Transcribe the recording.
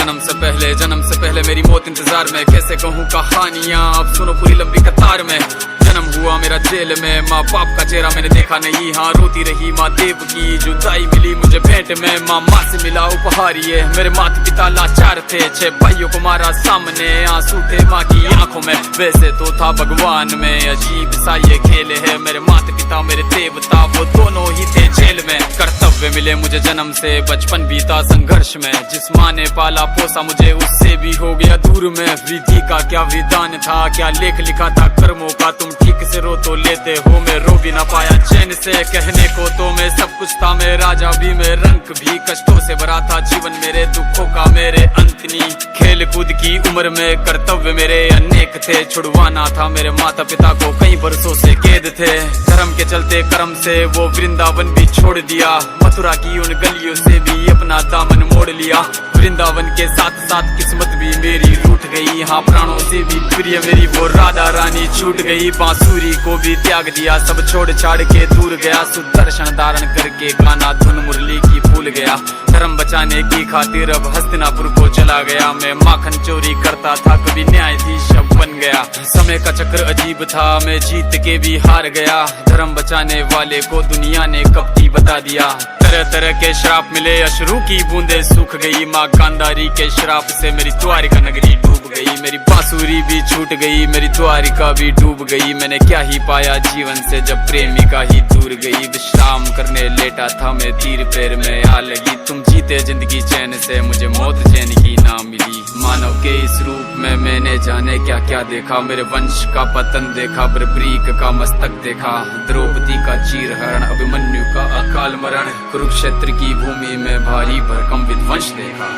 जन्म से पहले मेरी मौत इंतजार में, कैसे कहूँ कहानियाँ अब सुनो पूरी लंबी कतार में। जन्म हुआ मेरा जेल में, माँ बाप का चेहरा मैंने देखा नहीं, हाँ रोती रही माँ देव की जुदाई मिली मुझे भेंट में। माँ से मिला उपहार ये, मेरे माता पिता लाचार थे, 6 भाइयों को मारा सामने, आंसू थे माँ की आंखों में। वैसे तो था भगवान में, अजीब सा ये खेल है, मेरे माता पिता मेरे देवता वो दोनों ही थे जेल में। कर्तव्य मिले मुझे जन्म से, बचपन बीता संघर्ष में, जिस माँ ने पाला पोसा मुझे उससे भी हो गया दूर में। विधि का क्या विधान था, क्या लेख लिखा था कर्मों का, तुम ठीक से रो तो लेते हो, मैं रो भी ना पाया चैन से। कहने को तो मैं सब कुछ था, मैं राजा भी मैं रंक भी, कष्टों से भरा था जीवन मेरे, दुखों का मेरे अंत नहीं। खेल कूद की उम्र में कर्तव्य मेरे अनेक थे, छुड़वाना था मेरे माता पिता को कई बरसों से कैद थे। धर्म के चलते कर्म से वो वृंदावन भी छोड़ दिया, मथुरा की उन गलियों से भी अपना दामन मोड़ लिया। वृंदावन के साथ साथ किस्मत भी मेरी रूठ गई, हाँ प्राणों से भी प्रिय मेरी वो राधा रानी छूट गई। बांसुरी को भी त्याग दिया, सब छोड़ छाड़ के दूर गया, सुदर्शन धारण करके गाना धुन मुरली की भूल गया। धर्म बचाने की खातिर अब हस्तिनापुर को चला गया, मैं माखन चोरी करता था कभी न्यायाधीश अब बन गया। समय का चक्र अजीब था, मैं जीत के भी हार गया, धर्म बचाने वाले को दुनिया ने कपटी बता दिया। तरह तरह के श्राप मिले, अश्रु की बूंदे सूख गई, माँ गांधारी के श्राप से मेरी द्वारिका नगरी डूब गई। मेरी बांसुरी भी छूट गई, मेरी द्वारिका भी डूब गई, मैंने क्या ही पाया जीवन से जब प्रेमिका ही दूर गई। विश्राम करने लेटा था मैं, तीर पैर में आ लगी, तुम जीते जिंदगी चैन से, मुझे मौत चैन की ना मिली। मानव के इस रूप में मैंने जाने क्या क्या देखा, मेरे वंश का पतन देखा, बर्बरीक का मस्तक देखा, द्रौपदी का चीरहरण, अभिमन्यु का अकाल मरण, कुरुक्षेत्र की भूमि में भारी भरकम विध्वंस देखा।